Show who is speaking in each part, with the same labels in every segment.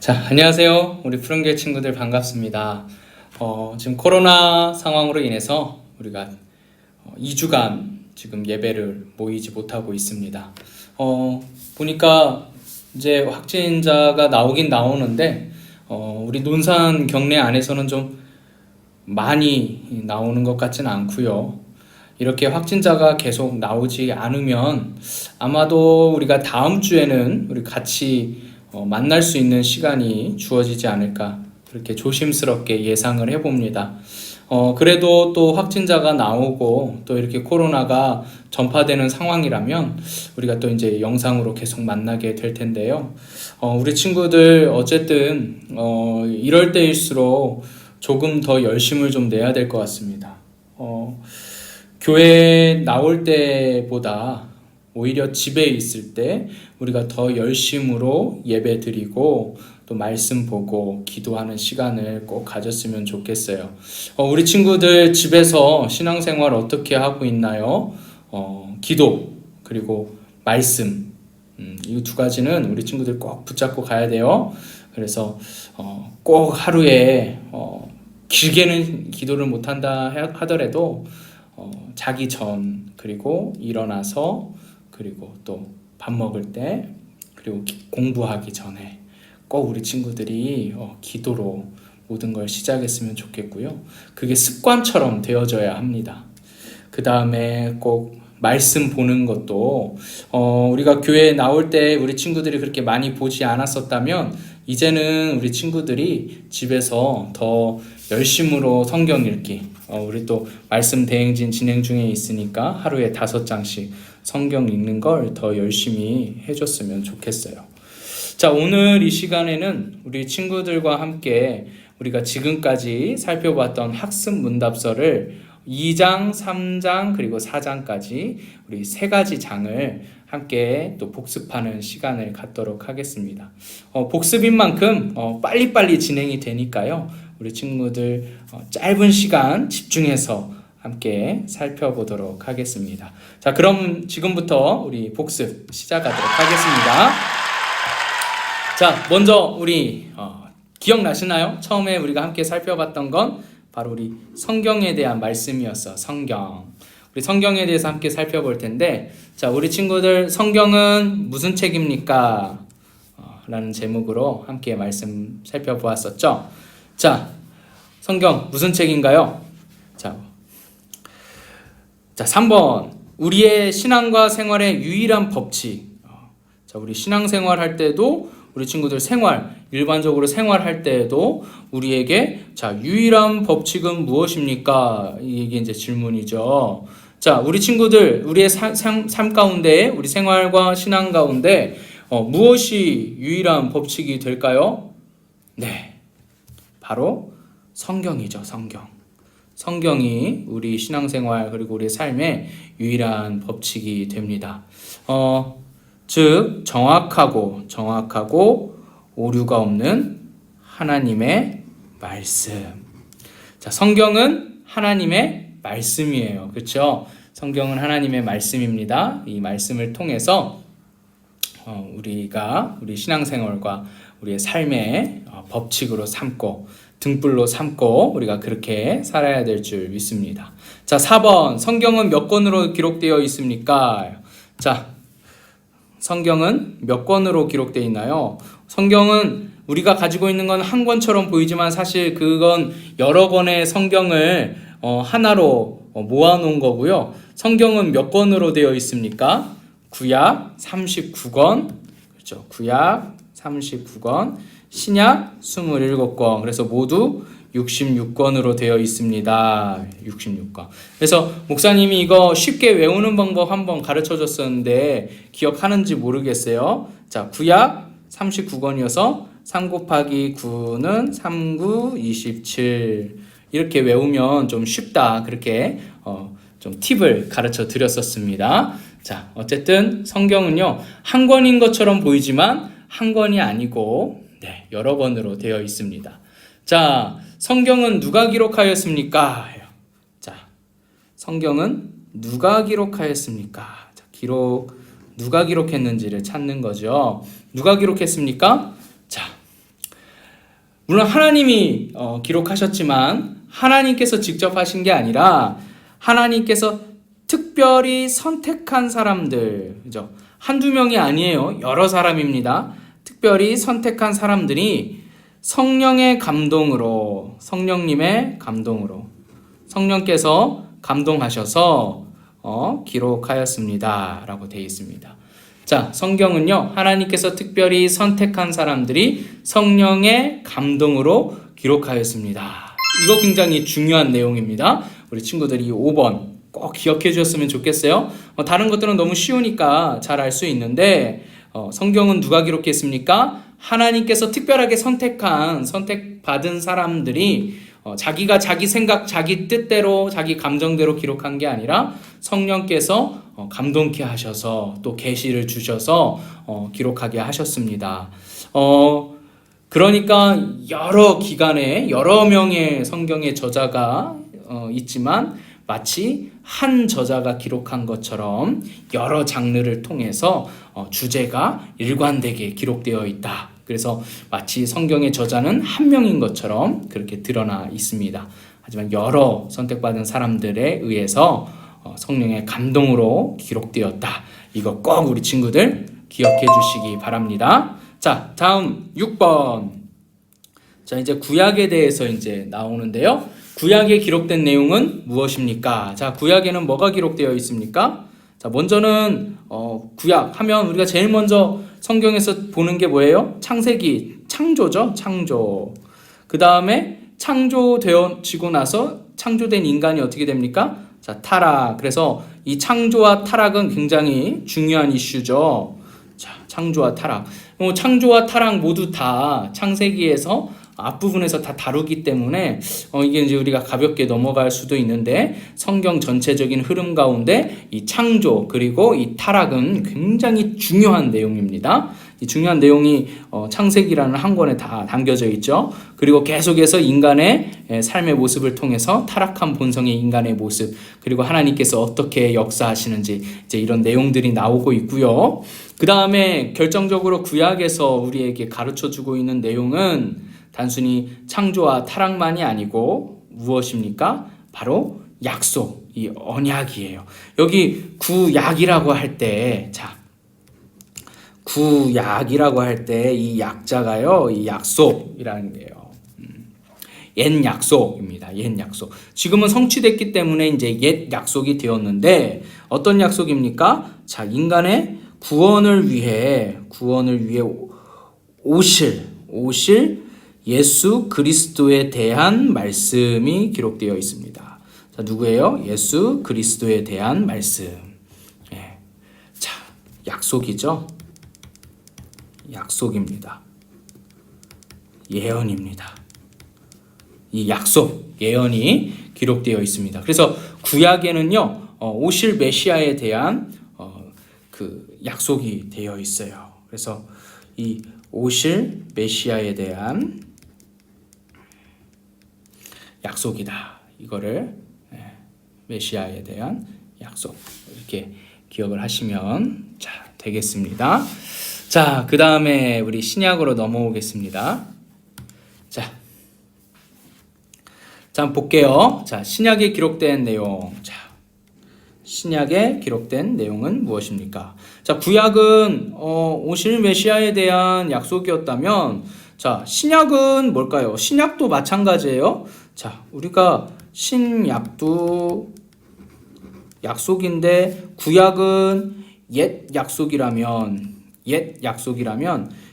Speaker 1: 자, 안녕하세요. 우리 푸른교회 친구들 반갑습니다. 지금 코로나 상황으로 인해서 우리가 2주간 지금 예배를 모이지 못하고 있습니다. 보니까 이제 확진자가 나오긴 나오는데, 우리 논산 경내 안에서는 좀 많이 나오는 것 같지는 않고요. 이렇게 확진자가 계속 나오지 않으면 아마도 우리가 다음 주에는 우리 같이 만날 수 있는 시간이 주어지지 않을까 그렇게 조심스럽게 예상을 해봅니다. 그래도 또 확진자가 나오고 또 이렇게 코로나가 전파되는 상황이라면 우리가 또 이제 영상으로 계속 만나게 될 텐데요. 우리 친구들 어쨌든 이럴 때일수록 조금 더 열심을 좀 내야 될 것 같습니다. 교회 나올 때보다 오히려 집에 있을 때 우리가 더 열심으로 예배 드리고 또 말씀 보고 기도하는 시간을 꼭 가졌으면 좋겠어요. 우리 친구들 집에서 신앙생활 어떻게 하고 있나요? 기도 그리고 말씀 이 두 가지는 우리 친구들 꼭 붙잡고 가야 돼요. 그래서 꼭 하루에 길게는 기도를 못한다 하더라도 자기 전 그리고 일어나서 그리고 또 밥 먹을 때 그리고 공부하기 전에 꼭 우리 친구들이 기도로 모든 걸 시작했으면 좋겠고요. 그게 습관처럼 되어져야 합니다. 그 다음에 꼭 말씀 보는 것도 우리가 교회에 나올 때 우리 친구들이 그렇게 많이 보지 않았었다면 이제는 우리 친구들이 집에서 더 열심으로 성경 읽기 우리 또 말씀 대행진 진행 중에 있으니까 하루에 5장씩 성경 읽는 걸 더 열심히 해줬으면 좋겠어요. 자, 오늘 이 시간에는 우리 친구들과 함께 우리가 지금까지 살펴봤던 학습 문답서를 2장, 3장, 그리고 4장까지 우리 3가지 장을 함께 또 복습하는 시간을 갖도록 하겠습니다. 복습인 만큼 빨리빨리 진행이 되니까요. 우리 친구들 짧은 시간 집중해서 함께 살펴보도록 하겠습니다. 자, 그럼 지금부터 우리 복습 시작하도록 하겠습니다. 자, 먼저 우리 기억나시나요? 처음에 우리가 함께 살펴봤던 건 바로 우리 성경에 대한 말씀이었어. 성경. 우리 성경에 대해서 함께 살펴볼 텐데, 자, 우리 친구들 성경은 무슨 책입니까? 라는 제목으로 함께 말씀 살펴보았었죠. 자, 성경 무슨 책인가요? 자, 3번. 우리의 신앙과 생활의 유일한 법칙. 자, 우리 신앙생활 할 때도 우리 친구들 일반적으로 생활할 때에도 우리에게 자, 유일한 법칙은 무엇입니까? 이게 이제 질문이죠. 자, 우리 친구들, 우리의 삶 가운데, 우리 생활과 신앙 가운데 무엇이 유일한 법칙이 될까요? 네, 바로 성경이죠, 성경. 성경이 우리 신앙생활 그리고 우리 삶의 유일한 법칙이 됩니다. 즉 정확하고 오류가 없는 하나님의 말씀. 자, 성경은 하나님의 말씀이에요. 그렇죠? 성경은 하나님의 말씀입니다. 이 말씀을 통해서 우리가 우리 신앙생활과 우리의 삶의 법칙으로 삼고 등불로 삼고 우리가 그렇게 살아야 될 줄 믿습니다. 자, 4번. 성경은 몇 권으로 기록되어 있습니까? 자, 성경은 몇 권으로 기록되어 있나요? 성경은 우리가 가지고 있는 건 한 권처럼 보이지만 사실 그건 여러 권의 성경을 하나로 모아놓은 거고요. 성경은 몇 권으로 되어 있습니까? 구약 39권, 그렇죠? 구약 39권, 신약 27권, 그래서 모두 66권으로 되어 있습니다. 66권. 그래서 목사님이 이거 쉽게 외우는 방법 한번 가르쳐 줬었는데 기억하는지 모르겠어요. 자, 구약 39권이어서 3 곱하기 9는 3, 9, 27 이렇게 외우면 좀 쉽다. 그렇게 좀 팁을 가르쳐 드렸었습니다. 자, 어쨌든 성경은요, 한 권인 것처럼 보이지만 한 권이 아니고 여러 권으로 되어 있습니다. 자, 성경은 누가 기록하였습니까? 자, 성경은 누가 기록하였습니까? 자, 누가 기록했는지를 찾는 거죠. 누가 기록했습니까? 자, 물론 하나님이 기록하셨지만 하나님께서 직접 하신 게 아니라 하나님께서 특별히 선택한 사람들, 그죠? 한두 명이 아니에요. 여러 사람입니다. 특별히 선택한 사람들이 성령의 감동으로, 성령님의 감동으로, 성령께서 감동하셔서 기록하였습니다. 라고 되어 있습니다. 자, 성경은요, 하나님께서 특별히 선택한 사람들이 성령의 감동으로 기록하였습니다. 이거 굉장히 중요한 내용입니다. 우리 친구들이 5번 꼭 기억해 주셨으면 좋겠어요. 다른 것들은 너무 쉬우니까 잘 알 수 있는데, 성경은 누가 기록했습니까? 하나님께서 특별하게 선택받은 사람들이 자기가 자기 생각, 자기 뜻대로, 자기 감정대로 기록한 게 아니라 성령께서 감동케 하셔서 또 계시를 주셔서 기록하게 하셨습니다. 그러니까 여러 기간에 여러 명의 성경의 저자가 있지만 마치 한 저자가 기록한 것처럼 여러 장르를 통해서 주제가 일관되게 기록되어 있다. 그래서 마치 성경의 저자는 한 명인 것처럼 그렇게 드러나 있습니다. 하지만 여러 선택받은 사람들에 의해서 성령의 감동으로 기록되었다. 이거 꼭 우리 친구들 기억해 주시기 바랍니다. 자, 다음 6번. 자, 이제 구약에 대해서 이제 나오는데요. 구약에 기록된 내용은 무엇입니까? 자, 구약에는 뭐가 기록되어 있습니까? 자, 먼저는 구약 하면 우리가 제일 먼저 성경에서 보는 게 뭐예요? 창세기, 창조죠. 창조. 그 다음에 창조되어지고 나서 창조된 인간이 어떻게 됩니까? 자, 타락. 그래서 이 창조와 타락은 굉장히 중요한 이슈죠. 자, 창조와 타락. 창조와 타락 모두 다 창세기에서 앞부분에서 다 다루기 때문에 이게 이제 우리가 가볍게 넘어갈 수도 있는데 성경 전체적인 흐름 가운데 이 창조 그리고 이 타락은 굉장히 중요한 내용입니다. 이 중요한 내용이 창세기라는 한 권에 다 담겨져 있죠. 그리고 계속해서 인간의 삶의 모습을 통해서 타락한 본성의 인간의 모습 그리고 하나님께서 어떻게 역사하시는지 이제 이런 내용들이 나오고 있고요. 그 다음에 결정적으로 구약에서 우리에게 가르쳐주고 있는 내용은 단순히 창조와 타락만이 아니고 무엇입니까? 바로 약속, 이 언약이에요. 여기 구약이라고 할 때, 자, 구약이라고 할 때 이 약자가요, 이 약속이라는 게요. 옛 약속입니다. 옛 약속. 지금은 성취됐기 때문에 이제 옛 약속이 되었는데 어떤 약속입니까? 자, 인간의 구원을 위해 오실 예수 그리스도에 대한 말씀이 기록되어 있습니다. 자, 누구예요? 예수 그리스도에 대한 말씀. 예. 자, 약속이죠. 약속입니다. 예언입니다. 이 약속, 예언이 기록되어 있습니다. 그래서 구약에는요, 오실 메시아에 대한 그 약속이 되어 있어요. 그래서 이 오실 메시아에 대한 약속이다. 이거를 메시아에 대한 약속 이렇게 기억을 하시면 되겠습니다. 자, 그 다음에 우리 신약으로 넘어오겠습니다. 자, 한번 볼게요. 자, 신약에 기록된 내용. 자, 신약에 기록된 내용은 무엇입니까? 자, 구약은 오실 메시아에 대한 약속이었다면, 자, 신약은 뭘까요? 신약도 마찬가지예요. 자, 우리가 신약도 약속인데 구약은 옛 약속이라면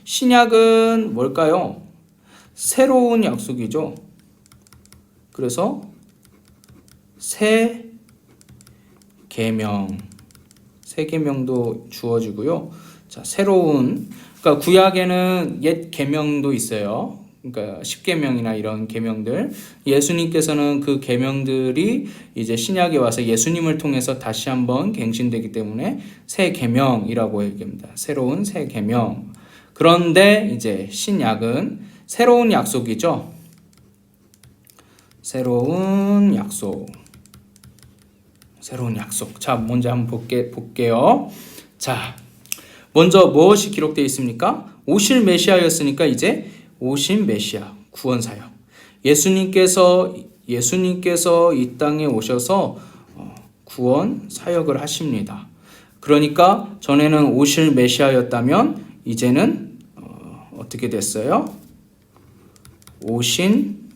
Speaker 1: 신약은 뭘까요? 새로운 약속이죠. 그래서 새 계명도 주어지고요. 자, 그러니까 구약에는 옛 계명도 있어요. 그러니까 10계명이나 이런 계명들. 예수님께서는 그 계명들이 이제 신약에 와서 예수님을 통해서 다시 한번 갱신되기 때문에 새 계명이라고 얘기합니다. 새로운 새 계명. 그런데 이제 신약은 새로운 약속이죠. 새로운 약속. 자, 먼저 한번 볼게요. 자, 먼저 무엇이 기록되어 있습니까? 오실 메시아였으니까 이제 오신 메시아. 구원 사역. 예수님께서 이 땅에 오셔서 구원 사역을 하십니다. 그러니까 전에는 오실 메시아였다면 이제는 어떻게 됐어요? 오신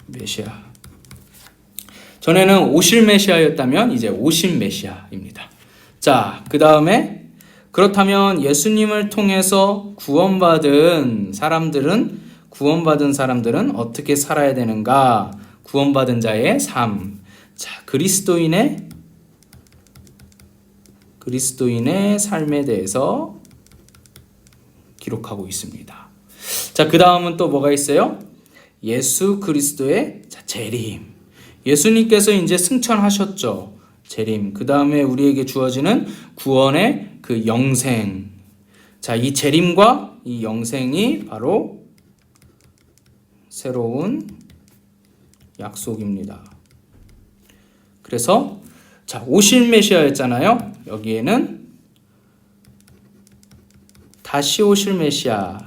Speaker 1: 메시아. 전에는 오실 메시아였다면 이제 오신 메시아입니다. 자, 그 다음에 그렇다면 예수님을 통해서 구원받은 사람들은 어떻게 살아야 되는가? 구원받은 자의 삶. 자, 그리스도인의 삶에 대해서 기록하고 있습니다. 자, 그 다음은 또 뭐가 있어요? 예수 그리스도의 재림. 예수님께서 이제 승천하셨죠. 재림. 그 다음에 우리에게 주어지는 구원의 그 영생. 자, 이 재림과 이 영생이 바로 새로운 약속입니다. 그래서 자, 오실 메시아였잖아요. 여기에는 다시 오실 메시아.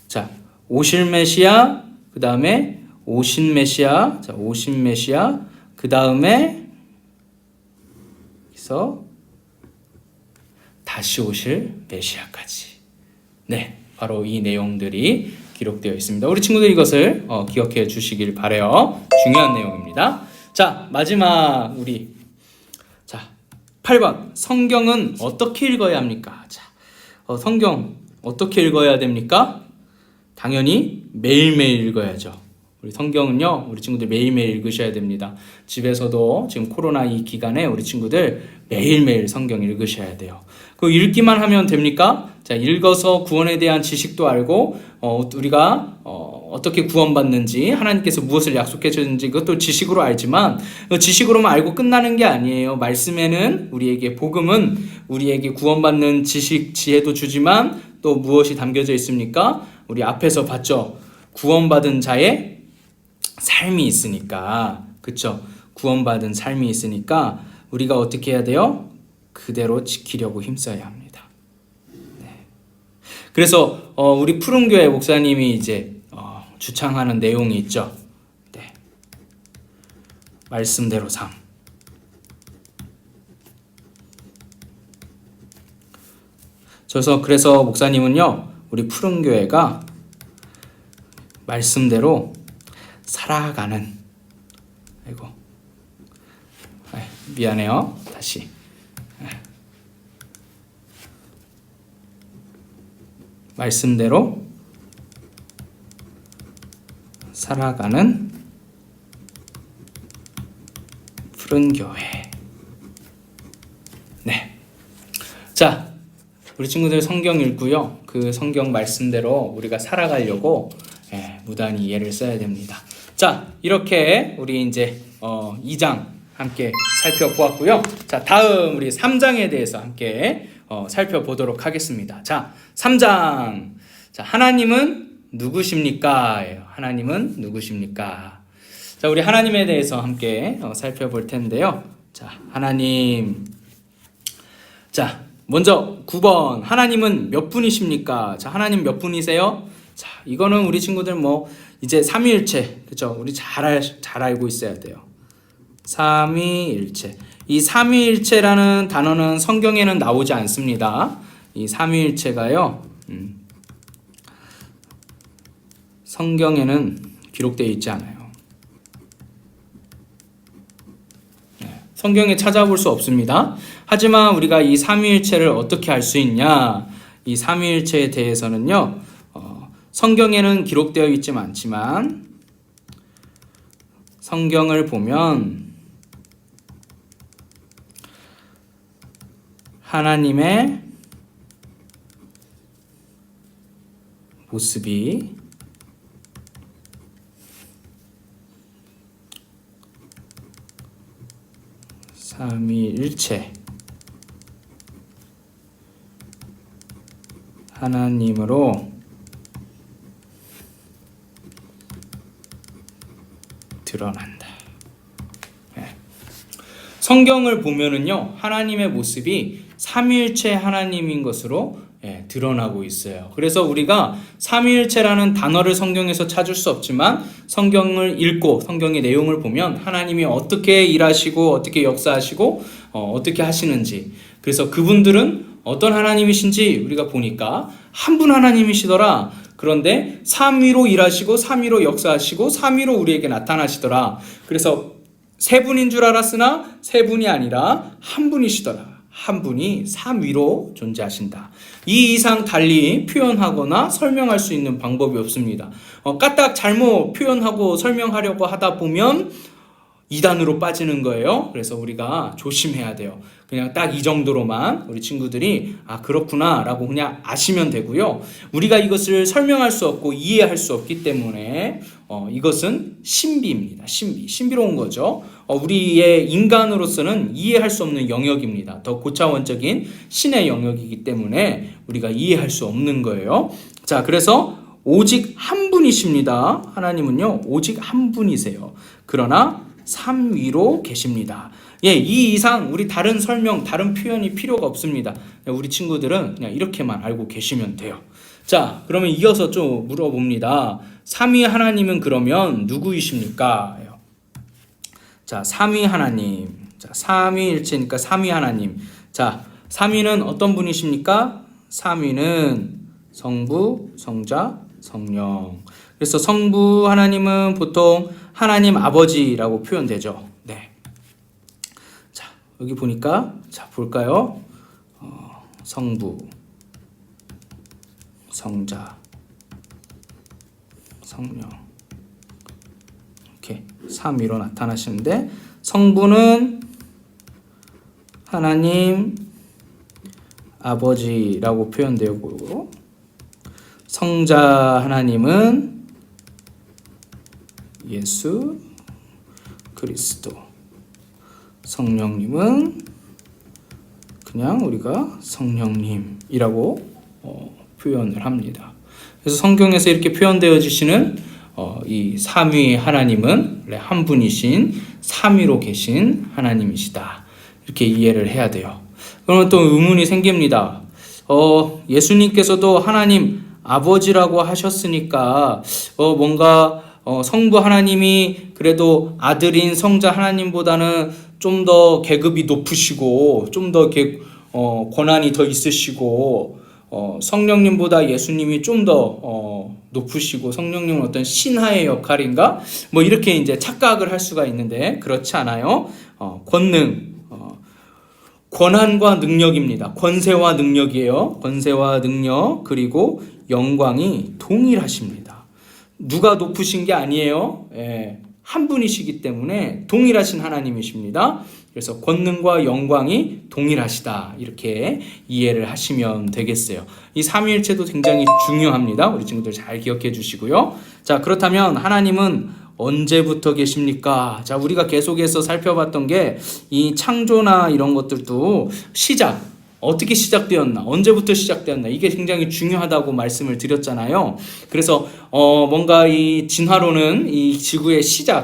Speaker 1: 자, 오실 메시아, 그 다음에 오신 메시아, 자, 오신 메시아, 그 다음에 그래서 다시 오실 메시아까지. 네, 바로 이 내용들이 기록되어 있습니다. 우리 친구들 이것을 기억해 주시길 바라요. 중요한 내용입니다. 자, 마지막 자, 8번. 성경은 어떻게 읽어야 합니까? 자, 성경 어떻게 읽어야 됩니까? 당연히 매일매일 읽어야죠. 우리 성경은요, 우리 친구들 매일매일 읽으셔야 됩니다. 집에서도 지금 코로나 이 기간에 우리 친구들 매일매일 성경 읽으셔야 돼요. 그 읽기만 하면 됩니까? 자, 읽어서 구원에 대한 지식도 알고, 우리가 어떻게 구원받는지, 하나님께서 무엇을 약속해 주는지 그것도 지식으로 알지만, 지식으로만 알고 끝나는 게 아니에요. 말씀에는 복음은 우리에게 구원받는 지식, 지혜도 주지만 또 무엇이 담겨져 있습니까? 우리 앞에서 봤죠. 구원받은 자의 삶이 있으니까, 그쵸? 구원받은 삶이 있으니까 우리가 어떻게 해야 돼요? 그대로 지키려고 힘써야 합니다. 네. 그래서 우리 푸른교회 목사님이 이제 주창하는 내용이 있죠. 네. 말씀대로 삶. 그래서 목사님은요, 우리 푸른교회가 말씀대로 살아가는, 미안해요. 다시. 말씀대로 살아가는 푸른교회. 네. 자, 우리 친구들 성경 읽고요. 그 성경 말씀대로 우리가 살아가려고 무단히 이해를 써야 됩니다. 자, 이렇게 우리 이제 2장 함께 살펴보았고요. 자, 다음 우리 3장에 대해서 함께 살펴보도록 하겠습니다. 자, 3장. 자, 하나님은 누구십니까? 하나님은 누구십니까? 자, 우리 하나님에 대해서 함께 살펴볼 텐데요. 자, 하나님. 자, 먼저 9번. 하나님은 몇 분이십니까? 자, 하나님 몇 분이세요? 자, 이거는 우리 친구들 이제 삼위일체, 그죠? 우리 잘 알고 있어야 돼요. 삼위일체. 이 삼위일체라는 단어는 성경에는 나오지 않습니다. 이 삼위일체가요, 성경에는 기록되어 있지 않아요. 성경에 찾아볼 수 없습니다. 하지만 우리가 이 삼위일체를 어떻게 알 수 있냐? 이 삼위일체에 대해서는요, 성경에는 기록되어 있지 않지만 성경을 보면 하나님의 모습이 삼위일체 하나님으로 드러난다. 성경을 보면은요, 하나님의 모습이 삼위일체 하나님인 것으로 드러나고 있어요. 그래서 우리가 삼위일체라는 단어를 성경에서 찾을 수 없지만 성경을 읽고 성경의 내용을 보면 하나님이 어떻게 일하시고 어떻게 역사하시고 어떻게 하시는지, 그래서 그분들은 어떤 하나님이신지 우리가 보니까 한 분 하나님이시더라. 그런데 삼위로 일하시고 삼위로 역사하시고 삼위로 우리에게 나타나시더라. 그래서 세 분인 줄 알았으나 세 분이 아니라 한 분이시더라. 한 분이 삼위로 존재하신다. 이 이상 달리 표현하거나 설명할 수 있는 방법이 없습니다. 까딱 잘못 표현하고 설명하려고 하다 보면 이단으로 빠지는 거예요. 그래서 우리가 조심해야 돼요. 그냥 딱 이 정도로만 우리 친구들이 그렇구나 라고 그냥 아시면 되고요. 우리가 이것을 설명할 수 없고 이해할 수 없기 때문에 이것은 신비입니다. 신비로운 거죠. 우리의 인간으로서는 이해할 수 없는 영역입니다. 더 고차원적인 신의 영역이기 때문에 우리가 이해할 수 없는 거예요. 자, 그래서 오직 한 분이십니다. 하나님은요, 오직 한 분이세요. 그러나 삼위로 계십니다. 이 이상 우리 다른 설명, 다른 표현이 필요가 없습니다. 우리 친구들은 그냥 이렇게만 알고 계시면 돼요. 자, 그러면 이어서 좀 물어봅니다. 삼위 하나님은 그러면 누구이십니까? 자, 삼위 하나님. 자, 삼위일체니까 삼위 하나님. 자, 삼위는 어떤 분이십니까? 삼위는 성부, 성자, 성령. 그래서 성부 하나님은 보통 하나님 아버지라고 표현되죠. 네. 자, 여기 보니까, 자, 볼까요? 성부, 성자, 성령. 이렇게 삼위로 나타나시는데, 성부는 하나님 아버지라고 표현되고, 성자 하나님은 예수 그리스도, 성령님은 그냥 우리가 성령님이라고 표현을 합니다. 그래서 성경에서 이렇게 표현되어지시는 이 삼위 하나님은 한 분이신 삼위로 계신 하나님이시다. 이렇게 이해를 해야 돼요. 그러면 또 의문이 생깁니다. 예수님께서도 하나님 아버지라고 하셨으니까 뭔가 성부 하나님이 그래도 아들인 성자 하나님보다는 좀 더 계급이 높으시고 좀 더 권한이 더 있으시고 성령님보다 예수님이 좀 더 높으시고 성령님은 어떤 신하의 역할인가? 뭐 이렇게 이제 착각을 할 수가 있는데 그렇지 않아요. 권한과 능력입니다. 권세와 능력이에요. 권세와 능력 그리고 영광이 동일하십니다. 누가 높으신 게 아니에요. 한 분이시기 때문에 동일하신 하나님이십니다. 그래서 권능과 영광이 동일하시다. 이렇게 이해를 하시면 되겠어요. 이 삼위일체도 굉장히 중요합니다. 우리 친구들 잘 기억해 주시고요. 자, 그렇다면 하나님은 언제부터 계십니까? 자, 우리가 계속해서 살펴봤던 게 이 창조나 이런 것들도 어떻게 시작되었나, 언제부터 시작되었나, 이게 굉장히 중요하다고 말씀을 드렸잖아요. 그래서 뭔가 이 진화론은 이 지구의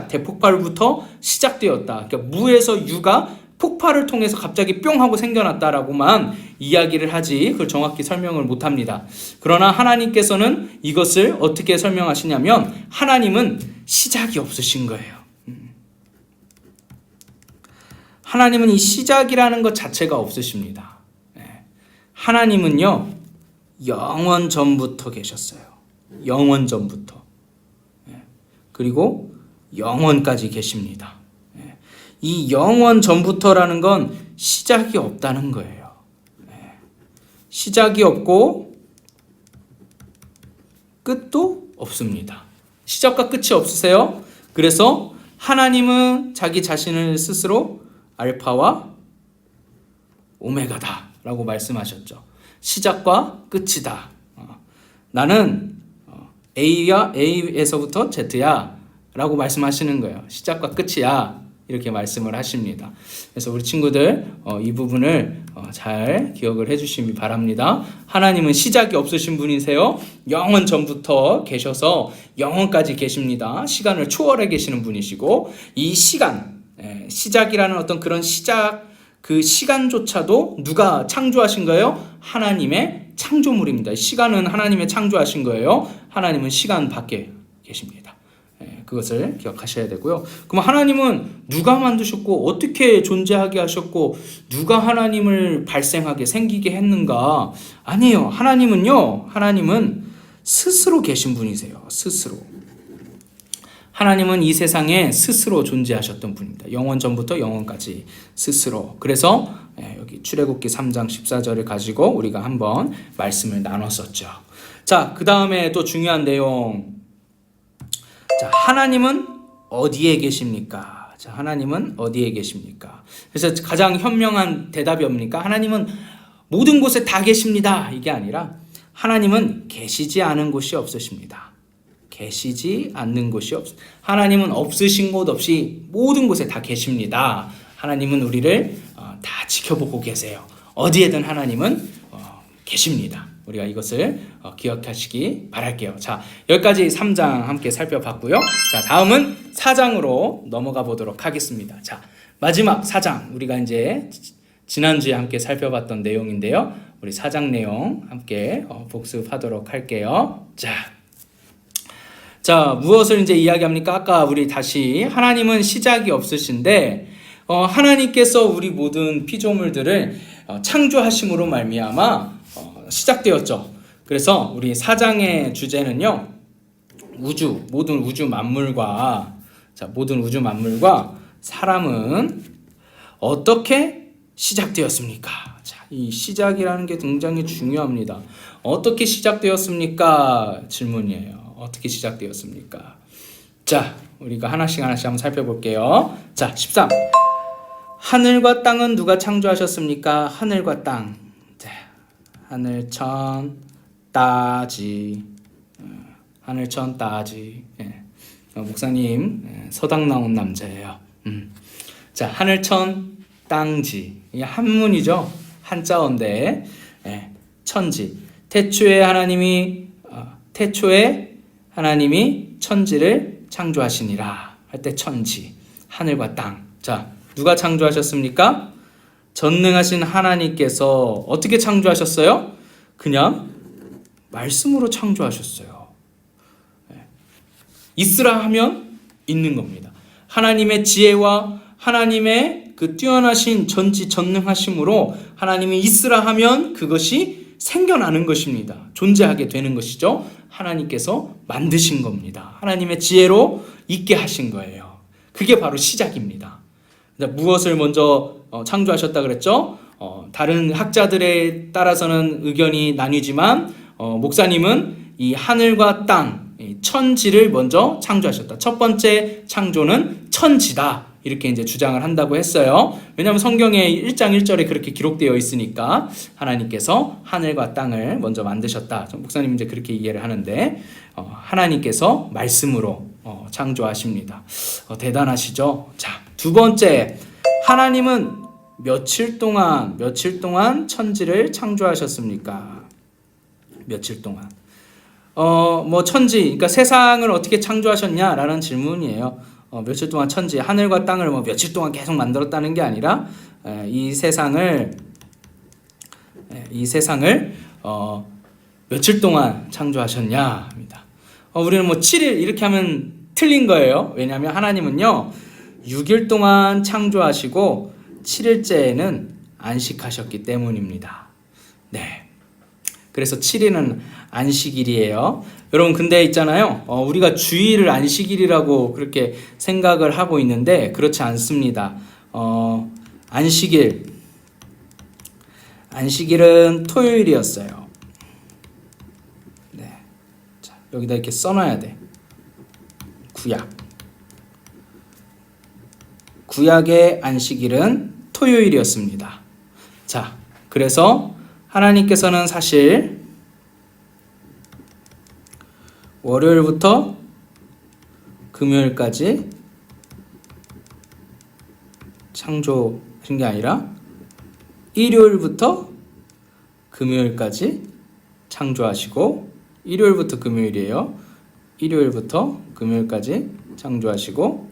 Speaker 1: 대폭발부터 시작되었다. 그러니까 무에서 유가 폭발을 통해서 갑자기 뿅 하고 생겨났다라고만 이야기를 하지 그걸 정확히 설명을 못합니다. 그러나 하나님께서는 이것을 어떻게 설명하시냐면 하나님은 시작이 없으신 거예요. 하나님은 이 시작이라는 것 자체가 없으십니다. 하나님은요, 영원 전부터 계셨어요. 영원 전부터. 그리고 영원까지 계십니다. 이 영원 전부터라는 건 시작이 없다는 거예요. 시작이 없고 끝도 없습니다. 시작과 끝이 없으세요. 그래서 하나님은 자기 자신을 스스로 알파와 오메가다 라고 말씀하셨죠. 시작과 끝이다. 나는 A에서부터 Z야 라고 말씀하시는 거예요. 시작과 끝이야 이렇게 말씀을 하십니다. 그래서 우리 친구들 이 부분을 잘 기억을 해주시기 바랍니다. 하나님은 시작이 없으신 분이세요. 영원 전부터 계셔서 영원까지 계십니다. 시간을 초월해 계시는 분이시고 이 시작이라는 어떤 그런 그 시간조차도 누가 창조하신 거예요? 하나님의 창조물입니다. 시간은 하나님의 창조하신 거예요. 하나님은 시간 밖에 계십니다. 그것을 기억하셔야 되고요. 그럼 하나님은 누가 만드셨고 어떻게 존재하게 하셨고 누가 하나님을 발생하게 생기게 했는가? 아니에요. 하나님은 스스로 계신 분이세요. 스스로. 하나님은 이 세상에 스스로 존재하셨던 분입니다. 영원 전부터 영원까지 스스로. 그래서 여기 출애굽기 3장 14절을 가지고 우리가 한번 말씀을 나눴었죠. 자, 그 다음에 또 중요한 내용. 자, 하나님은 어디에 계십니까? 자, 하나님은 어디에 계십니까? 그래서 가장 현명한 대답이 뭡니까? 하나님은 모든 곳에 다 계십니다. 이게 아니라 하나님은 계시지 않은 곳이 없으십니다. 계시지 않는 곳이 하나님은 없으신 곳 없이 모든 곳에 다 계십니다. 하나님은 우리를 다 지켜보고 계세요. 어디에든 하나님은 계십니다. 우리가 이것을 기억하시기 바랄게요. 자, 여기까지 3장 함께 살펴봤고요. 자, 다음은 4장으로 넘어가 보도록 하겠습니다. 자, 마지막 4장 우리가 이제 지난주에 함께 살펴봤던 내용인데요. 우리 4장 내용 함께 복습하도록 할게요. 자, 무엇을 이제 이야기합니까? 아까 우리 다시 하나님은 시작이 없으신데 하나님께서 우리 모든 피조물들을 창조하심으로 말미암아 시작되었죠. 그래서 우리 4장의 주제는요. 모든 우주 만물과 사람은 어떻게 시작되었습니까? 자, 이 시작이라는 게 굉장히 중요합니다. 어떻게 시작되었습니까? 질문이에요. 어떻게 시작되었습니까? 자, 우리가 하나씩 한번 살펴볼게요. 자, 13. 하늘과 땅은 누가 창조하셨습니까? 하늘과 땅. 자, 하늘, 천, 따지. 하늘천, 따지. 목사님, 서당 나온 남자예요. 자, 하늘천, 땅지. 이게 한문이죠. 한자어인데, 천지. 태초에 하나님이 천지를 창조하시니라 할 때 천지, 하늘과 땅. 자, 누가 창조하셨습니까? 전능하신 하나님께서 어떻게 창조하셨어요? 그냥 말씀으로 창조하셨어요. 있으라 하면 있는 겁니다. 하나님의 지혜와 하나님의 그 뛰어나신 전지전능하심으로 하나님이 있으라 하면 그것이 생겨나는 것입니다. 존재하게 되는 것이죠. 하나님께서 만드신 겁니다. 하나님의 지혜로 있게 하신 거예요. 그게 바로 시작입니다. 무엇을 먼저 창조하셨다 그랬죠? 다른 학자들에 따라서는 의견이 나뉘지만 목사님은 이 하늘과 땅, 천지를 먼저 창조하셨다. 첫 번째 창조는 천지다. 이렇게 이제 주장을 한다고 했어요. 왜냐하면 성경에 1장 1절에 그렇게 기록되어 있으니까 하나님께서 하늘과 땅을 먼저 만드셨다. 목사님 이제 그렇게 이해를 하는데 하나님께서 말씀으로 창조하십니다. 대단하시죠? 자, 두 번째, 하나님은 며칠 동안 천지를 창조하셨습니까? 며칠 동안. 천지, 그러니까 세상을 어떻게 창조하셨냐라는 질문이에요. 며칠 동안 천지, 하늘과 땅을 며칠 동안 계속 만들었다는 게 아니라 이 세상을 며칠 동안 창조하셨냐 합니다. 우리는 7일 이렇게 하면 틀린 거예요. 왜냐하면 하나님은요 6일 동안 창조하시고 7일째에는 안식하셨기 때문입니다. 네. 그래서 7일은 안식일이에요. 여러분 근데 있잖아요. 우리가 주일을 안식일이라고 그렇게 생각을 하고 있는데 그렇지 않습니다. 안식일은 토요일이었어요. 네. 자, 여기다 이렇게 써놔야 돼. 구약의 안식일은 토요일이었습니다. 자, 그래서 하나님께서는 사실 월요일부터 금요일까지 창조하신 게 아니라 일요일부터 금요일까지 창조하시고 일요일부터 금요일이에요. 일요일부터 금요일까지 창조하시고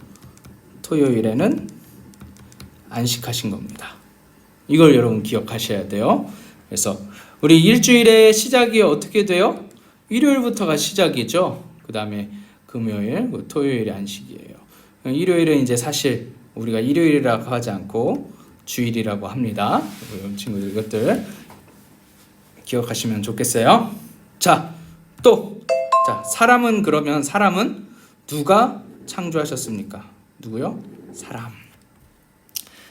Speaker 1: 토요일에는 안식하신 겁니다. 이걸 여러분 기억하셔야 돼요. 그래서 우리 일주일의 시작이 어떻게 돼요? 일요일부터가 시작이죠. 그 다음에 금요일, 토요일이 안식이에요. 일요일은 이제 사실 우리가 일요일이라고 하지 않고 주일이라고 합니다. 여러분 친구들 이것들 기억하시면 좋겠어요. 자, 그러면 사람은 누가 창조하셨습니까? 누구요? 사람.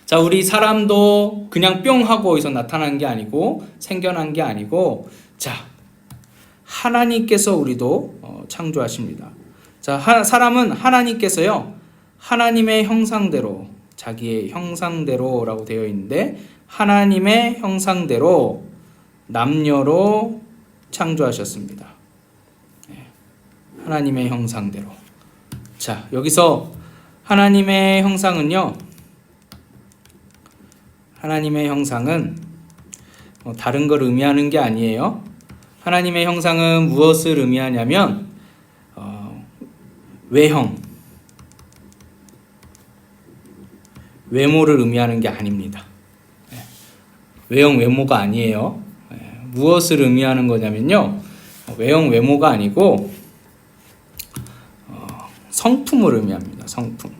Speaker 1: 자, 우리 사람도 그냥 뿅 하고 어디서 나타난 게 아니고 생겨난 게 아니고, 자, 하나님께서 우리도 창조하십니다. 자, 사람은 하나님께서요, 하나님의 형상대로, 자기의 형상대로라고 되어 있는데, 하나님의 형상대로 남녀로 창조하셨습니다. 하나님의 형상대로. 자, 여기서 하나님의 형상은요, 하나님의 형상은 다른 걸 의미하는 게 아니에요. 하나님의 형상은 무엇을 의미하냐면 외모를 의미하는 게 아닙니다. 외모가 아니에요. 무엇을 의미하는 거냐면요, 외모가 아니고 성품을 의미합니다. 성품,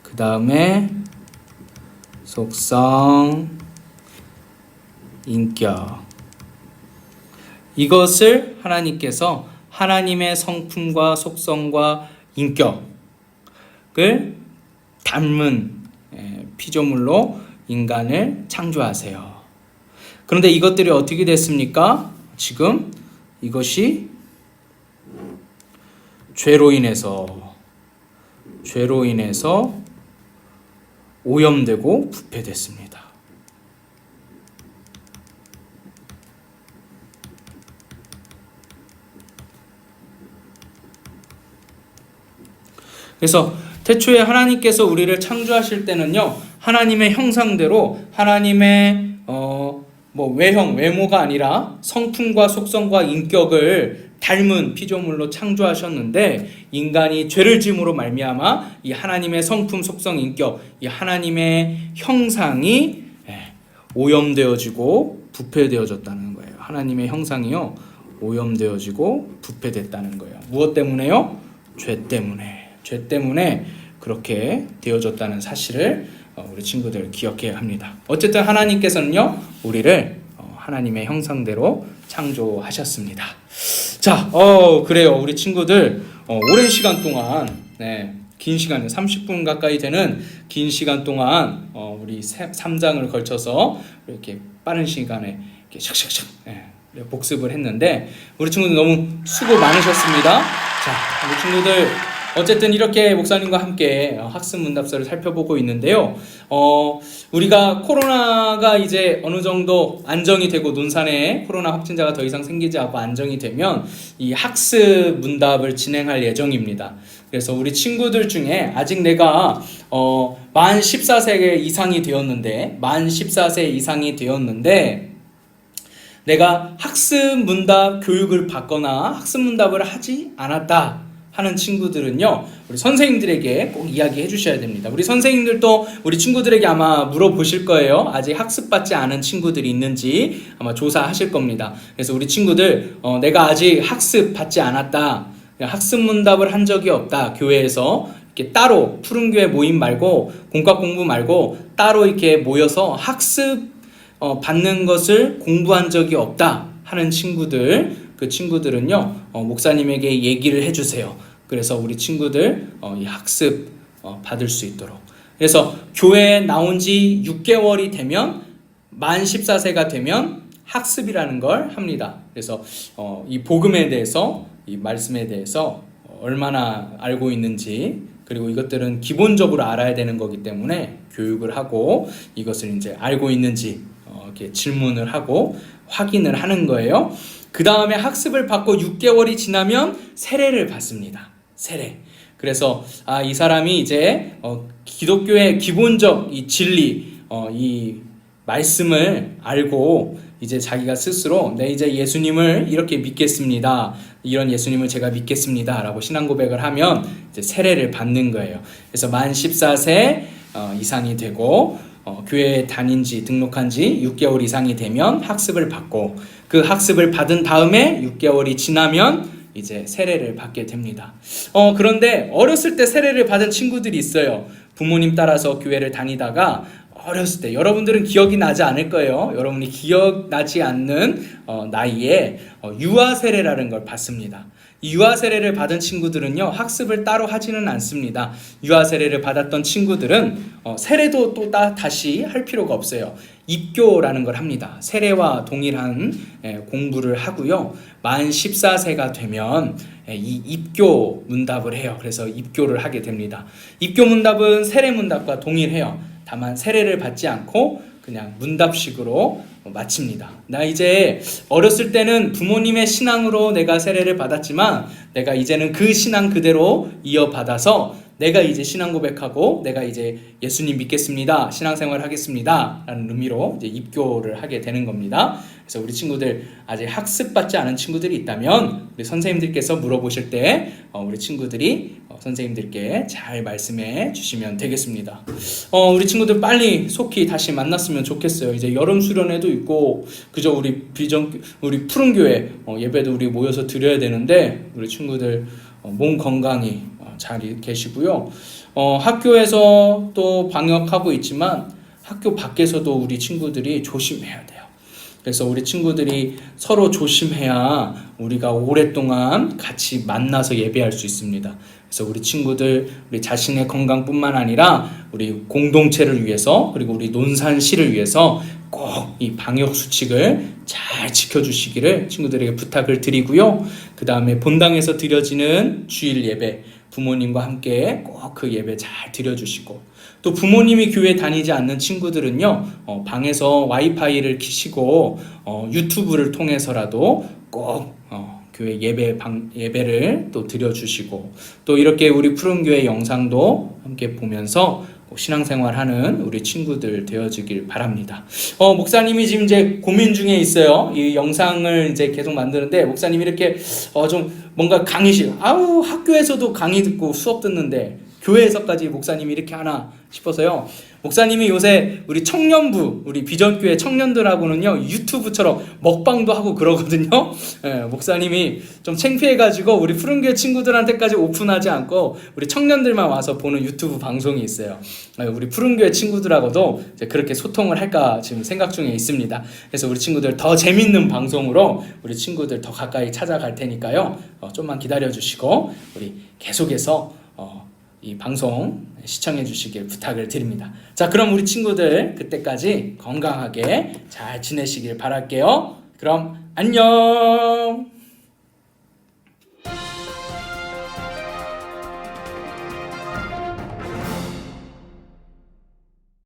Speaker 1: 그 다음에 속성, 인격. 이것을 하나님께서 하나님의 성품과 속성과 인격을 닮은 피조물로 인간을 창조하세요. 그런데 이것들이 어떻게 됐습니까? 지금 이것이 죄로 인해서 오염되고 부패됐습니다. 그래서 태초에 하나님께서 우리를 창조하실 때는요, 하나님의 형상대로 하나님의 외모가 아니라 성품과 속성과 인격을 닮은 피조물로 창조하셨는데, 인간이 죄를 지음으로 말미암아 이 하나님의 성품, 속성, 인격, 이 하나님의 형상이 오염되어지고 부패되어졌다는 거예요. 하나님의 형상이요, 오염되어지고 부패됐다는 거예요. 무엇 때문에요? 죄 때문에 그렇게 되어졌다는 사실을 우리 친구들 기억해야 합니다. 어쨌든 하나님께서는요, 우리를 하나님의 형상대로 창조하셨습니다. 자, 그래요. 우리 친구들 오랜 시간 동안, 긴 시간, 30분 가까이 되는 긴 시간 동안 우리 3장을 걸쳐서 이렇게 빠른 시간에 이렇게 샥샥샥 복습을 했는데, 우리 친구들 너무 수고 많으셨습니다. 자, 우리 친구들 어쨌든 이렇게 목사님과 함께 학습 문답서를 살펴보고 있는데요. 우리가 코로나가 이제 어느 정도 안정이 되고, 논산에 코로나 확진자가 더 이상 생기지 않고 안정이 되면 이 학습 문답을 진행할 예정입니다. 그래서 우리 친구들 중에 아직 내가 만 14세 이상이 되었는데 내가 학습 문답 교육을 받거나 학습 문답을 하지 않았다 하는 친구들은요, 우리 선생님들에게 꼭 이야기해 주셔야 됩니다. 우리 선생님들도 우리 친구들에게 아마 물어보실 거예요. 아직 학습받지 않은 친구들이 있는지 아마 조사하실 겁니다. 그래서 우리 친구들, 내가 아직 학습받지 않았다, 학습 문답을 한 적이 없다, 교회에서 이렇게 따로 푸른교회 모임 말고, 공과 공부 말고 따로 이렇게 모여서 학습 받는 것을 공부한 적이 없다 하는 친구들, 그 친구들은요, 목사님에게 얘기를 해주세요. 그래서 우리 친구들 이 학습 받을 수 있도록. 그래서 교회에 나온 지 6개월이 되면, 만 14세가 되면 학습이라는 걸 합니다. 그래서 이 복음에 대해서, 이 말씀에 대해서 얼마나 알고 있는지, 그리고 이것들은 기본적으로 알아야 되는 거기 때문에 교육을 하고, 이것을 이제 알고 있는지 이렇게 질문을 하고 확인을 하는 거예요. 그 다음에 학습을 받고 6개월이 지나면 세례를 받습니다. 세례. 그래서 이 사람이 이제 기독교의 기본적 이 진리, 이 말씀을 알고 이제 자기가 스스로 이제 예수님을 이렇게 믿겠습니다, 이런 예수님을 제가 믿겠습니다 라고 신앙 고백을 하면 이제 세례를 받는 거예요. 그래서 만 14세 이상이 되고, 교회에 다닌 지 등록한 지 6개월 이상이 되면 학습을 받고 그 학습을 받은 다음에 6개월이 지나면 이제 세례를 받게 됩니다. 그런데 어렸을 때 세례를 받은 친구들이 있어요. 부모님 따라서 교회를 다니다가 어렸을 때 여러분들은 기억이 나지 않을 거예요. 여러분이 기억나지 않는 나이에 유아 세례라는 걸 받습니다. 이 유아 세례를 받은 친구들은요, 학습을 따로 하지는 않습니다. 유아 세례를 받았던 친구들은 세례도 또 다시 할 필요가 없어요. 입교라는 걸 합니다. 세례와 동일한 공부를 하고요. 만 14세가 되면 이 입교 문답을 해요. 그래서 입교를 하게 됩니다. 입교 문답은 세례 문답과 동일해요. 다만 세례를 받지 않고 그냥 문답식으로 마칩니다. 나 이제 어렸을 때는 부모님의 신앙으로 내가 세례를 받았지만 내가 이제는 그 신앙 그대로 이어받아서 내가 이제 신앙 고백하고 내가 이제 예수님 믿겠습니다. 신앙생활 하겠습니다. 라는 의미로 이제 입교를 하게 되는 겁니다. 그래서 우리 친구들 아직 학습받지 않은 친구들이 있다면 우리 선생님들께서 물어보실 때 우리 친구들이 선생님들께 잘 말씀해 주시면 되겠습니다. 우리 친구들 빨리 속히 다시 만났으면 좋겠어요. 이제 여름 수련회도 있고 그저 우리 푸른 교회 예배도 우리 모여서 드려야 되는데 우리 친구들 몸 건강히 잘 계시고요. 학교에서 또 방역하고 있지만 학교 밖에서도 우리 친구들이 조심해야 돼요. 그래서 우리 친구들이 서로 조심해야 우리가 오랫동안 같이 만나서 예배할 수 있습니다. 그래서 우리 친구들 우리 자신의 건강뿐만 아니라 우리 공동체를 위해서 그리고 우리 논산시를 위해서 꼭 이 방역 수칙을 잘 지켜주시기를 친구들에게 부탁을 드리고요. 그 다음에 본당에서 드려지는 주일 예배 부모님과 함께 꼭 그 예배 잘 드려주시고 또 부모님이 교회 다니지 않는 친구들은요 방에서 와이파이를 켜시고 유튜브를 통해서라도 꼭 교회 예배를 또 드려주시고 또 이렇게 우리 푸른교회 영상도 함께 보면서 신앙생활하는 우리 친구들 되어주길 바랍니다. 목사님이 지금 이제 고민 중에 있어요. 이 영상을 이제 계속 만드는데 목사님이 이렇게 좀 뭔가 강의실 학교에서도 강의 듣고 수업 듣는데 교회에서까지 목사님이 이렇게 하나 싶어서요. 목사님이 요새 우리 청년부, 우리 비전교회 청년들하고는요 유튜브처럼 먹방도 하고 그러거든요. 목사님이 좀 창피해가지고 우리 푸른교회 친구들한테까지 오픈하지 않고 우리 청년들만 와서 보는 유튜브 방송이 있어요. 우리 푸른교회 친구들하고도 이제 그렇게 소통을 할까 지금 생각 중에 있습니다. 그래서 우리 친구들 더 재밌는 방송으로 우리 친구들 더 가까이 찾아갈 테니까요. 좀만 기다려주시고 우리 계속해서 이 방송 시청해 주시길 부탁을 드립니다. 자, 그럼 우리 친구들 그때까지 건강하게 잘 지내시길 바랄게요. 그럼 안녕.